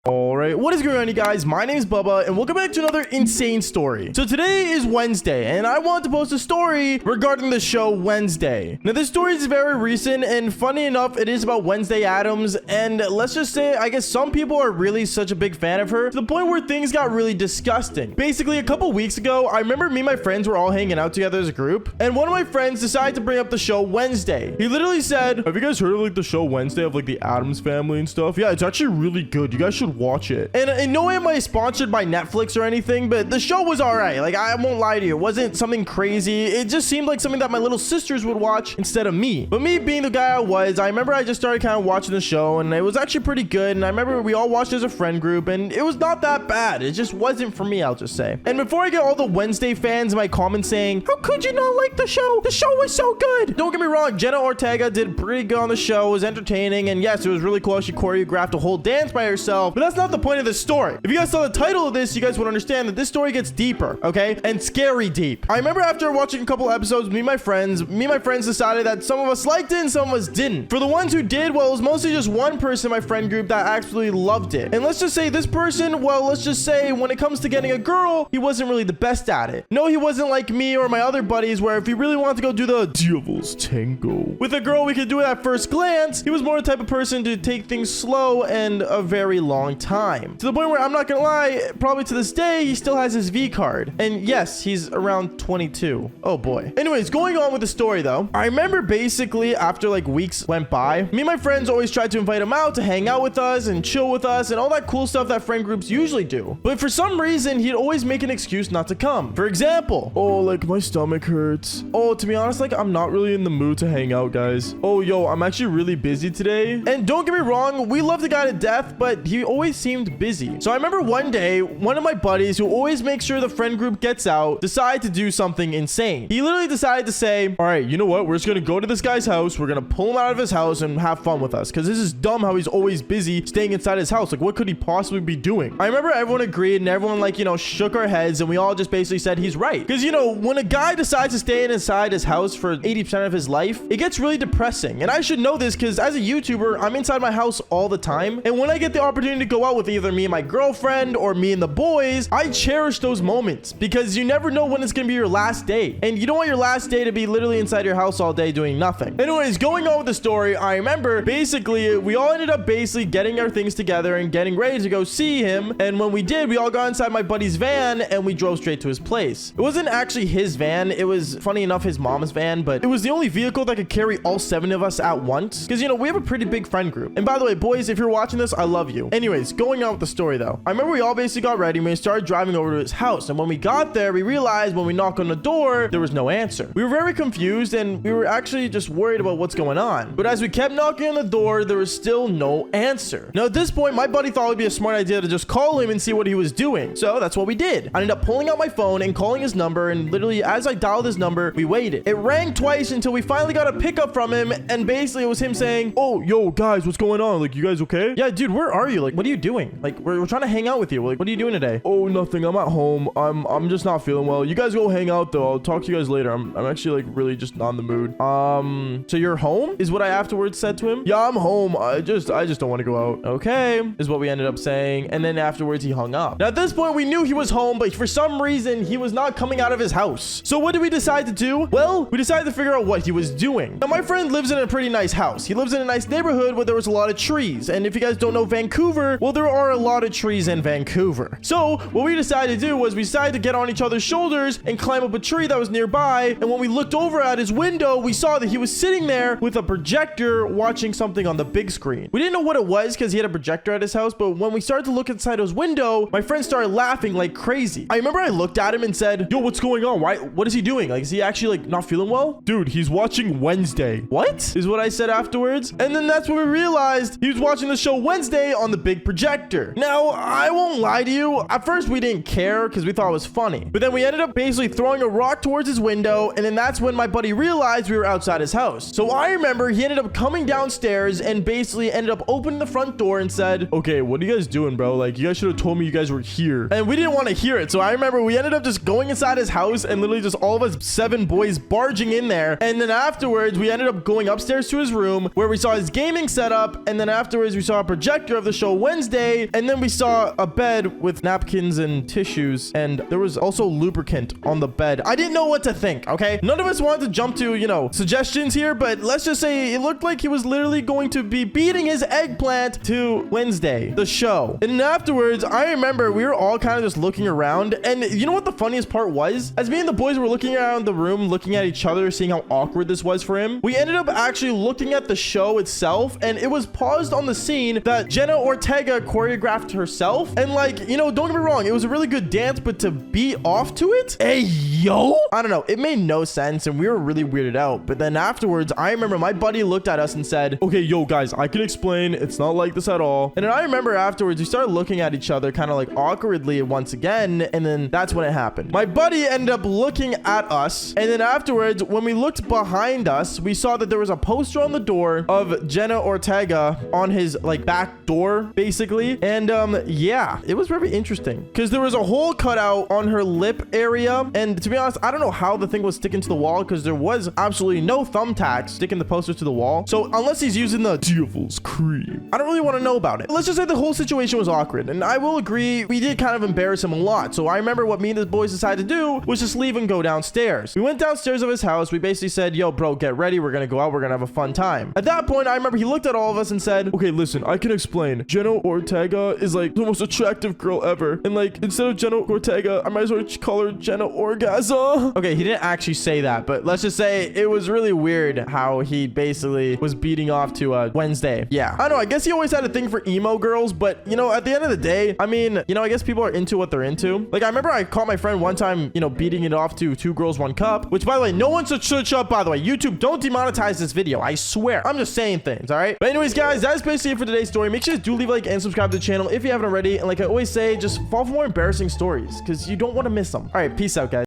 Alright, what is going on, you guys? My name is Bubba, and welcome back to another insane story. So today is Wednesday, and I want to post a story regarding the show Wednesday. Now, this story is very recent, and funny enough, it is about Wednesday Addams, and let's just say, I guess some people are really such a big fan of her, to the point where things got really disgusting. Basically, a couple weeks ago, I remember me and my friends were all hanging out together as a group, and one of my friends decided to bring up the show Wednesday. He literally said, "Have you guys heard of like the show Wednesday of like the Addams family and stuff? Yeah, it's actually really good. You guys should watch it." And in no way am I sponsored by Netflix or anything, but the show was all right. Like, I won't lie to you, it wasn't something crazy. It just seemed like something that my little sisters would watch instead of me. But me being the guy I was, I remember I just started kind of watching the show, and it was actually pretty good. And I remember we all watched as a friend group, and it was not that bad. It just wasn't for me, I'll just say. And before I get all the Wednesday fans in my comments saying, "How could you not like the show? The show was so good." Don't get me wrong, Jenna Ortega did pretty good on the show. It was entertaining, and yes, it was really cool. She choreographed a whole dance by herself, but that's not the point of this story. If you guys saw the title of this, you guys would understand that this story gets deeper, okay? And scary deep. I remember after watching a couple episodes, me and my friends decided that some of us liked it and some of us didn't. For the ones who did, well, it was mostly just one person in my friend group that absolutely loved it. And let's just say this person, well, let's just say when it comes to getting a girl, he wasn't really the best at it. No, he wasn't like me or my other buddies, where if he really wanted to go do the devil's tango with a girl, we could do it at first glance. He was more the type of person to take things slow and a very long time. To the point where, I'm not gonna lie, probably to this day, he still has his V card. And yes, he's around 22. Oh boy. Anyways, going on with the story though, I remember basically after like weeks went by, me and my friends always tried to invite him out to hang out with us and chill with us and all that cool stuff that friend groups usually do. But for some reason, he'd always make an excuse not to come. For example, "Oh, like my stomach hurts. Oh, to be honest, like I'm not really in the mood to hang out, guys. Oh, yo, I'm actually really busy today." And don't get me wrong, we love the guy to death, but he always seemed busy. So I remember one day, one of my buddies who always makes sure the friend group gets out, decided to do something insane. He literally decided to say, "All right, you know what? We're just going to go to this guy's house. We're going to pull him out of his house and have fun with us. Because this is dumb how he's always busy staying inside his house. Like, what could he possibly be doing?" I remember everyone agreed and everyone, like, you know, shook our heads and we all just basically said he's right. Because, you know, when a guy decides to stay inside his house for 80% of his life, it gets really depressing. And I should know this because as a YouTuber, I'm inside my house all the time. And when I get the opportunity to go out with either me and my girlfriend or me and the boys, I cherish those moments because you never know when it's gonna be your last day, and you don't want your last day to be literally inside your house all day doing nothing. Anyways, going on with the story, I remember basically we all ended up basically getting our things together and getting ready to go see him, and when we did, we all got inside my buddy's van and we drove straight to his place. It wasn't actually his van, it was funny enough his mom's van, but it was the only vehicle that could carry all 7 of us at once because, you know, we have a pretty big friend group. And by the way, boys, if you're watching this, I love you. Anyways, going on with the story though, I remember we all basically got ready and we started driving over to his house, and when we got there, we realized when we knocked on the door, there was no answer. We were very confused and we were actually just worried about what's going on. But as we kept knocking on the door, there was still no answer. Now at this point, my buddy thought it would be a smart idea to just call him and see what he was doing. So that's what we did. I ended up pulling out my phone and calling his number, and literally as I dialed his number, we waited. It rang twice until we finally got a pickup from him, and basically it was him saying, "Oh, yo, guys, what's going on? Like, you guys okay?" "Yeah, dude, where are you? Like, what are you doing? Like, we're trying to hang out with you. Like, what are you doing today?" "Oh, nothing. I'm at home. I'm just not feeling well. You guys go hang out though. I'll talk to you guys later. I'm actually like really just not in the mood." So you're home?" is what I afterwards said to him. "Yeah, I'm home. I just don't want to go out." "Okay," is what we ended up saying. And then afterwards he hung up. Now at this point we knew he was home, but for some reason he was not coming out of his house. So what did we decide to do? Well, we decided to figure out what he was doing. Now my friend lives in a pretty nice house. He lives in a nice neighborhood where there was a lot of trees. And if you guys don't know Vancouver, well, there are a lot of trees in Vancouver. So what we decided to do was we decided to get on each other's shoulders and climb up a tree that was nearby. And when we looked over at his window, we saw that he was sitting there with a projector watching something on the big screen. We didn't know what it was because he had a projector at his house, but when we started to look inside his window, my friend started laughing like crazy. I remember I looked at him and said, "Yo, what's going on? What is he doing? Like, is he actually like not feeling well?" "Dude, he's watching Wednesday." "What?" is what I said afterwards. And then that's when we realized he was watching the show Wednesday on the big projector. Now, I won't lie to you. At first, we didn't care because we thought it was funny. But then we ended up basically throwing a rock towards his window, and then that's when my buddy realized we were outside his house. So I remember he ended up coming downstairs and basically ended up opening the front door and said, "Okay, what are you guys doing, bro? Like, you guys should have told me you guys were here." And we didn't want to hear it. So I remember we ended up just going inside his house and literally just all of us 7 boys barging in there. And then afterwards, we ended up going upstairs to his room where we saw his gaming setup. And then afterwards, we saw a projector of the show Wednesday, and then we saw a bed with napkins and tissues, and there was also lubricant on the bed. I didn't know what to think, okay? None of us wanted to jump to, you know, suggestions here, but let's just say it looked like he was literally going to be beating his eggplant to Wednesday, the show. And then afterwards, I remember we were all kind of just looking around, and you know what the funniest part was? As me and the boys were looking around the room, looking at each other, seeing how awkward this was for him, we ended up actually looking at the show itself, and it was paused on the scene that Jenna Ortega choreographed herself. And like, you know, don't get me wrong, it was a really good dance, but to be off to it, hey yo, I don't know, it made no sense, and we were really weirded out. But then afterwards, I remember my buddy looked at us and said, okay, yo guys, I can explain, it's not like this at all. And then I remember afterwards we started looking at each other kind of like awkwardly once again, and then that's when it happened. My buddy ended up looking at us, and then afterwards when we looked behind us, we saw that there was a poster on the door of Jenna Ortega on his like back door basically. And yeah, it was very interesting because there was a hole cut out on her lip area, and to be honest, I don't know how the thing was sticking to the wall because there was absolutely no thumbtacks sticking the poster to the wall. So unless he's using the devil's cream, I don't really want to know about it. Let's just say the whole situation was awkward, and I will agree we did kind of embarrass him a lot. So I remember what me and the boys decided to do was just leave and go downstairs. We went downstairs of his house. We basically said, yo bro, get ready, we're gonna go out, we're gonna have a fun time. At that point, I remember he looked at all of us and said, okay, listen, I can explain. Jenna Ortega is like the most attractive girl ever, and like instead of Jenna Ortega, I might as well call her Jenna Orgasm. Okay, he didn't actually say that, but let's just say it was really weird how he basically was beating off to Wednesday. Yeah, I don't know, I guess he always had a thing for emo girls, but you know, at the end of the day, I mean, you know, I guess people are into what they're into. Like I remember I caught my friend one time, you know, beating it off to 2 Girls 1 Cup, which by the way, no one should shut up, by the way. YouTube, don't demonetize this video, I swear. I'm just saying things, all right? But anyways, guys, that's basically it for today's story. Make sure to do leave a like and subscribe to the channel if you haven't already. And like I always say, just follow for more embarrassing stories because you don't want to miss them. All right, peace out, guys.